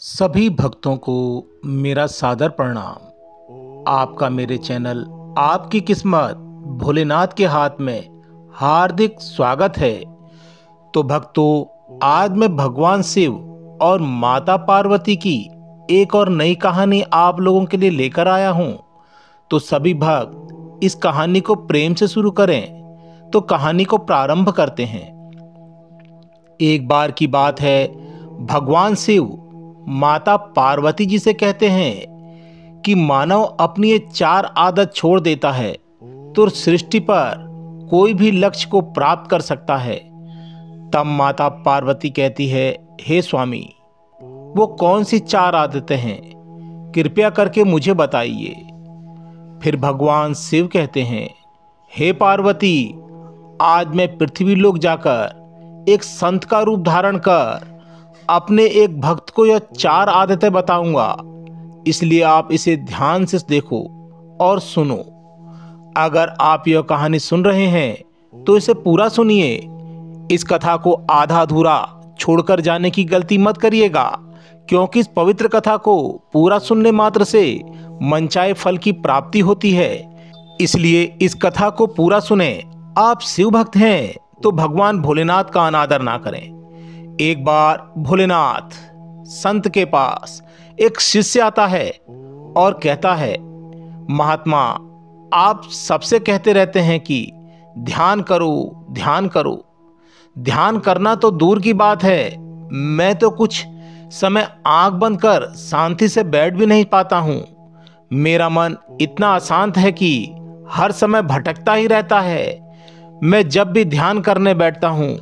सभी भक्तों को मेरा सादर प्रणाम। आपका मेरे चैनल आपकी किस्मत भोलेनाथ के हाथ में हार्दिक स्वागत है। तो भक्तों, आज मैं भगवान शिव और माता पार्वती की एक और नई कहानी आप लोगों के लिए लेकर आया हूं। तो सभी भक्त इस कहानी को प्रेम से शुरू करें। तो कहानी को प्रारंभ करते हैं। एक बार की बात है, भगवान शिव माता पार्वती जी से कहते हैं कि मानव अपनी ये 4 आदत छोड़ देता है तो सृष्टि पर कोई भी लक्ष्य को प्राप्त कर सकता है। तब माता पार्वती कहती है, हे स्वामी, वो कौन सी 4 आदतें हैं? कृपया करके मुझे बताइए। फिर भगवान शिव कहते हैं, हे पार्वती, आज मैं पृथ्वी लोक जाकर एक संत का रूप धारण कर अपने एक भक्त को यह 4 आदतें बताऊंगा, इसलिए आप इसे ध्यान से देखो और सुनो। अगर आप यह कहानी सुन रहे हैं तो इसे पूरा सुनिए। इस कथा को आधा अधूरा छोड़कर जाने की गलती मत करिएगा, क्योंकि इस पवित्र कथा को पूरा सुनने मात्र से मनचाहे फल की प्राप्ति होती है। इसलिए इस कथा को पूरा सुने। आप शिव भक्त हैं तो भगवान भोलेनाथ का अनादर ना करें। एक बार भोलेनाथ संत के पास एक शिष्य आता है और कहता है, महात्मा, आप सबसे कहते रहते हैं कि ध्यान करो, ध्यान करो। ध्यान करना तो दूर की बात है, मैं तो कुछ समय आंख बंद कर शांति से बैठ भी नहीं पाता हूं। मेरा मन इतना अशांत है कि हर समय भटकता ही रहता है। मैं जब भी ध्यान करने बैठता हूं,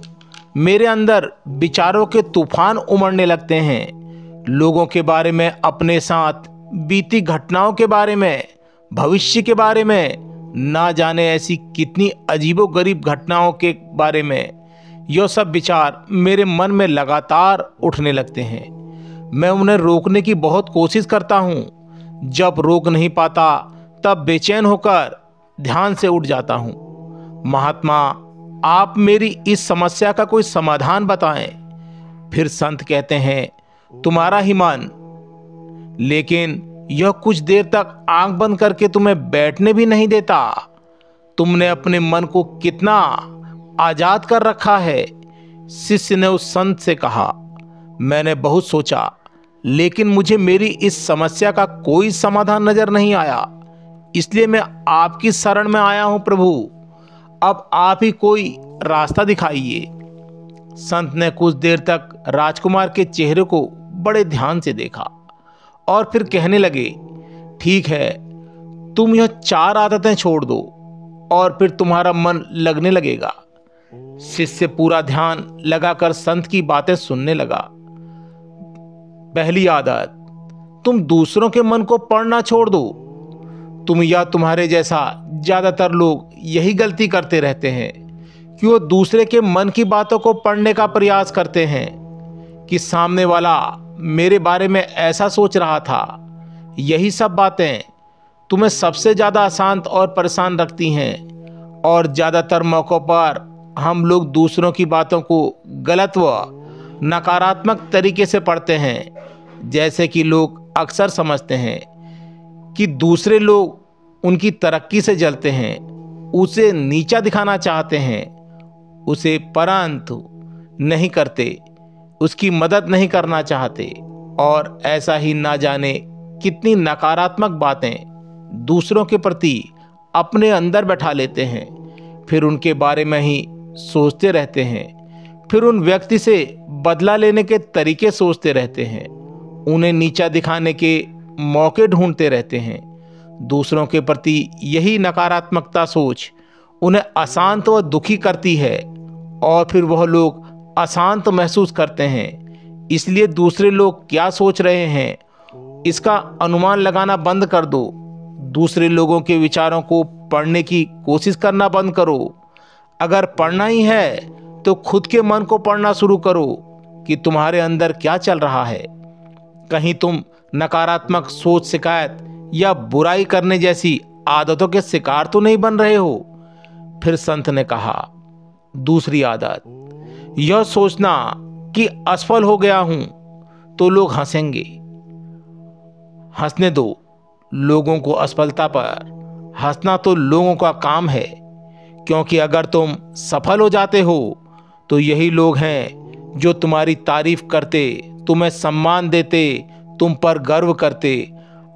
मेरे अंदर विचारों के तूफान उमड़ने लगते हैं। लोगों के बारे में, अपने साथ बीती घटनाओं के बारे में, भविष्य के बारे में, ना जाने ऐसी कितनी अजीबोगरीब घटनाओं के बारे में यह सब विचार मेरे मन में लगातार उठने लगते हैं। मैं उन्हें रोकने की बहुत कोशिश करता हूँ। जब रोक नहीं पाता तब बेचैन होकर ध्यान से उठ जाता हूँ। महात्मा, आप मेरी इस समस्या का कोई समाधान बताएं। फिर संत कहते हैं, तुम्हारा ही मन, लेकिन यह कुछ देर तक आंख बंद करके तुम्हें बैठने भी नहीं देता। तुमने अपने मन को कितना आजाद कर रखा है। शिष्य ने उस संत से कहा, मैंने बहुत सोचा, लेकिन मुझे मेरी इस समस्या का कोई समाधान नजर नहीं आया, इसलिए मैं आपकी शरण में आया हूं प्रभु। अब आप ही कोई रास्ता दिखाइए। संत ने कुछ देर तक राजकुमार के चेहरे को बड़े ध्यान से देखा और फिर कहने लगे, ठीक है, तुम यह 4 आदतें छोड़ दो और फिर तुम्हारा मन लगने लगेगा। शिष्य पूरा ध्यान लगाकर संत की बातें सुनने लगा। पहली आदत, तुम दूसरों के मन को पढ़ना छोड़ दो। तुम या तुम्हारे जैसा ज्यादातर लोग यही गलती करते रहते हैं कि वो दूसरे के मन की बातों को पढ़ने का प्रयास करते हैं कि सामने वाला मेरे बारे में ऐसा सोच रहा था। यही सब बातें तुम्हें सबसे ज्यादा अशांत और परेशान रखती हैं, और ज्यादातर मौक़ों पर हम लोग दूसरों की बातों को गलत व नकारात्मक तरीके से पढ़ते हैं। जैसे कि लोग अक्सर समझते हैं कि दूसरे लोग उनकी तरक्की से जलते हैं, उसे नीचा दिखाना चाहते हैं, उसे परंतु नहीं करते, उसकी मदद नहीं करना चाहते, और ऐसा ही ना जाने कितनी नकारात्मक बातें दूसरों के प्रति अपने अंदर बैठा लेते हैं। फिर उनके बारे में ही सोचते रहते हैं। फिर उन व्यक्ति से बदला लेने के तरीके सोचते रहते हैं। उन्हें नीचा दिखाने के मौके ढूंढते रहते हैं। दूसरों के प्रति यही नकारात्मकता सोच उन्हें अशांत व दुखी करती है, और फिर वह लोग अशांत महसूस करते हैं। इसलिए दूसरे लोग क्या सोच रहे हैं, इसका अनुमान लगाना बंद कर दो। दूसरे लोगों के विचारों को पढ़ने की कोशिश करना बंद करो। अगर पढ़ना ही है तो खुद के मन को पढ़ना शुरू करो कि तुम्हारे अंदर क्या चल रहा है। कहीं तुम नकारात्मक सोच, शिकायत या बुराई करने जैसी आदतों के शिकार तो नहीं बन रहे हो। फिर संत ने कहा, दूसरी आदत, यह सोचना कि असफल हो गया हूं तो लोग हंसेंगे। हंसने दो। लोगों को असफलता पर हंसना तो लोगों का काम है, क्योंकि अगर तुम सफल हो जाते हो तो यही लोग हैं जो तुम्हारी तारीफ करते, तुम्हें सम्मान देते, तुम पर गर्व करते।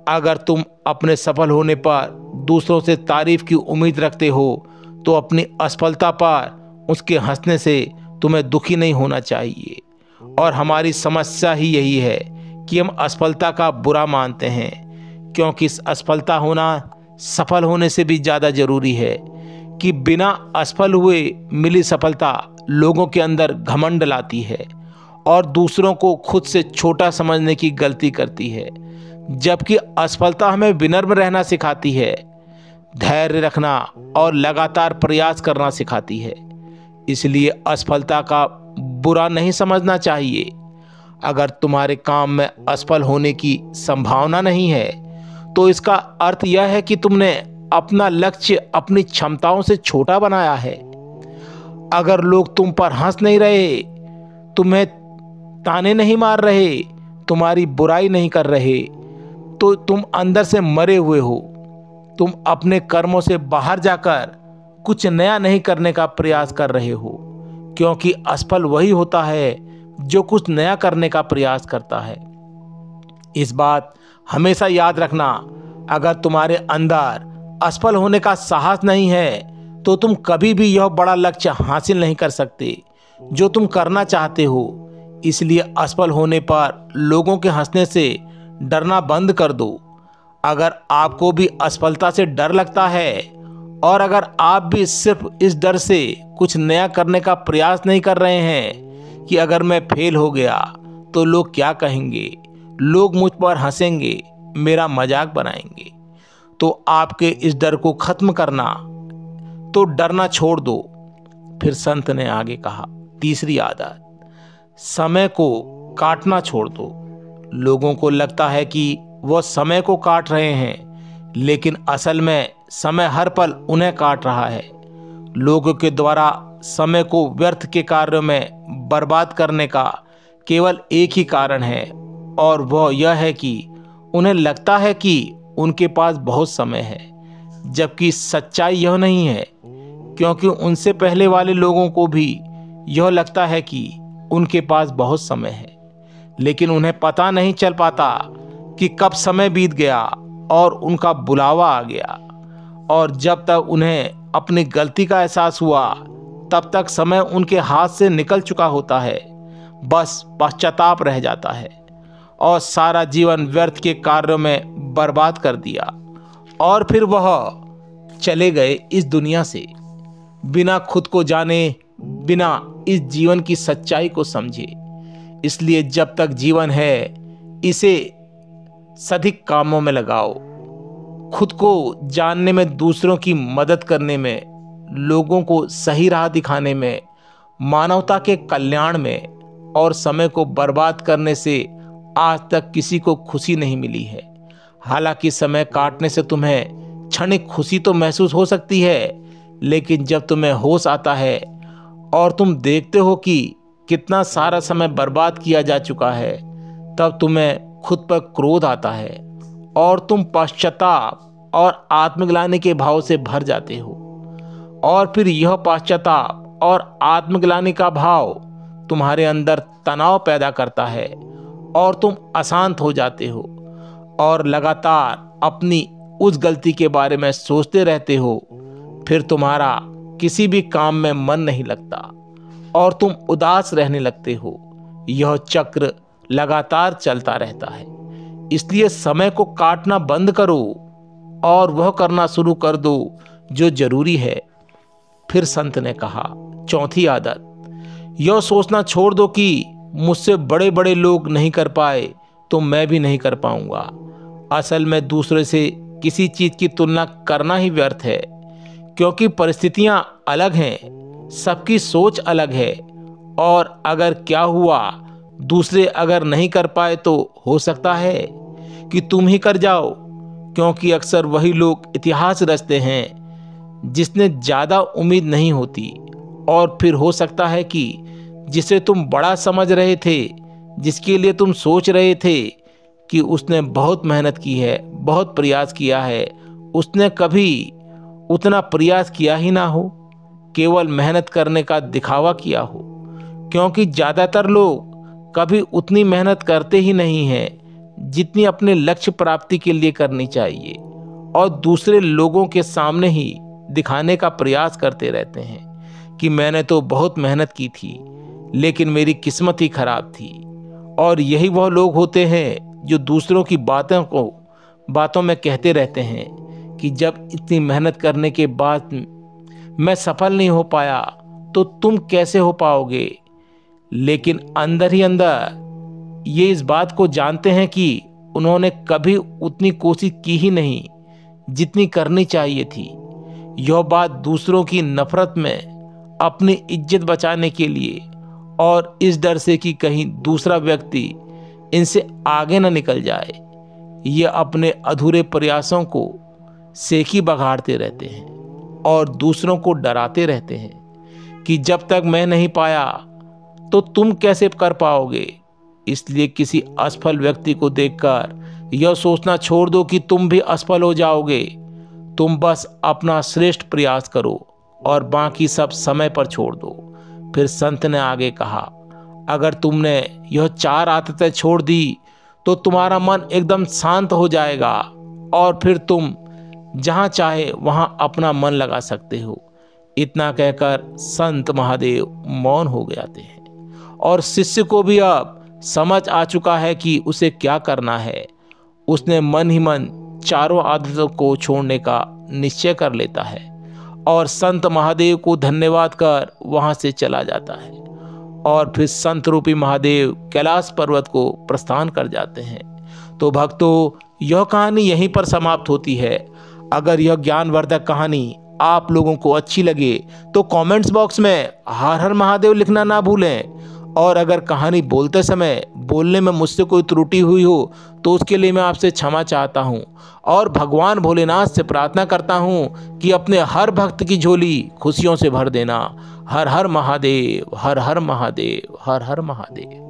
अगर तुम अपने सफल होने पर दूसरों से तारीफ की उम्मीद रखते हो तो अपनी असफलता पर उसके हंसने से तुम्हें दुखी नहीं होना चाहिए। और हमारी समस्या ही यही है कि हम असफलता का बुरा मानते हैं, क्योंकि इस असफलता होना सफल होने से भी ज़्यादा ज़रूरी है कि बिना असफल हुए मिली सफलता लोगों के अंदर घमंड लाती है और दूसरों को खुद से छोटा समझने की गलती करती है, जबकि असफलता हमें विनम्र रहना सिखाती है, धैर्य रखना और लगातार प्रयास करना सिखाती है। इसलिए असफलता का बुरा नहीं समझना चाहिए। अगर तुम्हारे काम में असफल होने की संभावना नहीं है तो इसका अर्थ यह है कि तुमने अपना लक्ष्य अपनी क्षमताओं से छोटा बनाया है। अगर लोग तुम पर हंस नहीं रहे, तुम्हें ताने नहीं मार रहे, तुम्हारी बुराई नहीं कर रहे, तो तुम अंदर से मरे हुए हो। तुम अपने कर्मों से बाहर जाकर कुछ नया नहीं करने का प्रयास कर रहे हो, क्योंकि असफल वही होता है जो कुछ नया करने का प्रयास करता है। इस बात हमेशा याद रखना, अगर तुम्हारे अंदर असफल होने का साहस नहीं है तो तुम कभी भी यह बड़ा लक्ष्य हासिल नहीं कर सकते जो तुम करना चाहते हो। इसलिए असफल होने पर लोगों के हंसने से डरना बंद कर दो। अगर आपको भी असफलता से डर लगता है और अगर आप भी सिर्फ इस डर से कुछ नया करने का प्रयास नहीं कर रहे हैं कि अगर मैं फेल हो गया तो लोग क्या कहेंगे, लोग मुझ पर हंसेंगे, मेरा मजाक बनाएंगे, तो आपके इस डर को खत्म करना तो डरना छोड़ दो। फिर संत ने आगे कहा, तीसरी आदत, समय को काटना छोड़ दो। लोगों को लगता है कि वह समय को काट रहे हैं, लेकिन असल में समय हर पल उन्हें काट रहा है। लोगों के द्वारा समय को व्यर्थ के कार्यों में बर्बाद करने का केवल एक ही कारण है, और वह यह है कि उन्हें लगता है कि उनके पास बहुत समय है, जबकि सच्चाई यह नहीं है, क्योंकि उनसे पहले वाले लोगों को भी यह लगता है कि उनके पास बहुत समय है, लेकिन उन्हें पता नहीं चल पाता कि कब समय बीत गया और उनका बुलावा आ गया। और जब तक उन्हें अपनी गलती का एहसास हुआ तब तक समय उनके हाथ से निकल चुका होता है। बस पश्चाताप रह जाता है और सारा जीवन व्यर्थ के कार्यों में बर्बाद कर दिया, और फिर वह चले गए इस दुनिया से बिना खुद को जाने, बिना इस जीवन की सच्चाई को समझे। इसलिए जब तक जीवन है इसे सधिक कामों में लगाओ, खुद को जानने में, दूसरों की मदद करने में, लोगों को सही राह दिखाने में, मानवता के कल्याण में, और समय को बर्बाद करने से आज तक किसी को खुशी नहीं मिली है। हालांकि समय काटने से तुम्हें क्षणिक खुशी तो महसूस हो सकती है, लेकिन जब तुम्हें होश आता है और तुम देखते हो कि कितना सारा समय बर्बाद किया जा चुका है, तब तुम्हें खुद पर क्रोध आता है और तुम पश्चाताप और आत्मग्लानि के भाव से भर जाते हो। और फिर यह पश्चाताप और आत्मग्लानि का भाव तुम्हारे अंदर तनाव पैदा करता है और तुम अशांत हो जाते हो और लगातार अपनी उस गलती के बारे में सोचते रहते हो। फिर तुम्हारा किसी भी काम में मन नहीं लगता और तुम उदास रहने लगते हो। यह चक्र लगातार चलता रहता है। इसलिए समय को काटना बंद करो और वह करना शुरू कर दो जो जरूरी है। फिर संत ने कहा, चौथी आदत, यह सोचना छोड़ दो कि मुझसे बड़े बड़े लोग नहीं कर पाए तो मैं भी नहीं कर पाऊंगा। असल में दूसरे से किसी चीज की तुलना करना ही व्यर्थ है, क्योंकि परिस्थितियां अलग हैं, सबकी सोच अलग है। और अगर क्या हुआ, दूसरे अगर नहीं कर पाए तो हो सकता है कि तुम ही कर जाओ, क्योंकि अक्सर वही लोग इतिहास रचते हैं जिसने ज़्यादा उम्मीद नहीं होती। और फिर हो सकता है कि जिसे तुम बड़ा समझ रहे थे, जिसके लिए तुम सोच रहे थे कि उसने बहुत मेहनत की है, बहुत प्रयास किया है, उसने कभी उतना प्रयास किया ही ना हो, केवल मेहनत करने का दिखावा किया हो। क्योंकि ज़्यादातर लोग कभी उतनी मेहनत करते ही नहीं हैं जितनी अपने लक्ष्य प्राप्ति के लिए करनी चाहिए, और दूसरे लोगों के सामने ही दिखाने का प्रयास करते रहते हैं कि मैंने तो बहुत मेहनत की थी लेकिन मेरी किस्मत ही खराब थी। और यही वह लोग होते हैं जो दूसरों की बातों में कहते रहते हैं कि जब इतनी मेहनत करने के बाद मैं सफल नहीं हो पाया तो तुम कैसे हो पाओगे। लेकिन अंदर ही अंदर ये इस बात को जानते हैं कि उन्होंने कभी उतनी कोशिश की ही नहीं जितनी करनी चाहिए थी। यह बात दूसरों की नफरत में अपनी इज्जत बचाने के लिए और इस डर से कि कहीं दूसरा व्यक्ति इनसे आगे न निकल जाए, ये अपने अधूरे प्रयासों को सेकी बघाड़ते रहते हैं और दूसरों को डराते रहते हैं कि जब तक मैं नहीं पाया तो तुम कैसे कर पाओगे। इसलिए किसी असफल व्यक्ति को देखकर यह सोचना छोड़ दो कि तुम भी असफल हो जाओगे। तुम बस अपना श्रेष्ठ प्रयास करो और बाकी सब समय पर छोड़ दो। फिर संत ने आगे कहा, अगर तुमने यह 4 आदतें छोड़ दी तो तुम्हारा मन एकदम शांत हो जाएगा और फिर तुम जहाँ चाहे वहाँ अपना मन लगा सकते हो। इतना कहकर संत महादेव मौन हो जाते हैं और शिष्य को भी अब समझ आ चुका है कि उसे क्या करना है। उसने मन ही मन 4 आदतों को छोड़ने का निश्चय कर लेता है और संत महादेव को धन्यवाद कर वहां से चला जाता है। और फिर संत रूपी महादेव कैलाश पर्वत को प्रस्थान कर जाते हैं। तो भक्तों, यह कहानी यहीं पर समाप्त होती है। अगर यह ज्ञानवर्धक कहानी आप लोगों को अच्छी लगे तो कमेंट्स बॉक्स में हर हर महादेव लिखना ना भूलें। और अगर कहानी बोलते समय बोलने में मुझसे कोई त्रुटि हुई हो तो उसके लिए मैं आपसे क्षमा चाहता हूँ और भगवान भोलेनाथ से प्रार्थना करता हूँ कि अपने हर भक्त की झोली खुशियों से भर देना। हर हर महादेव, हर हर महादेव, हर हर महादेव।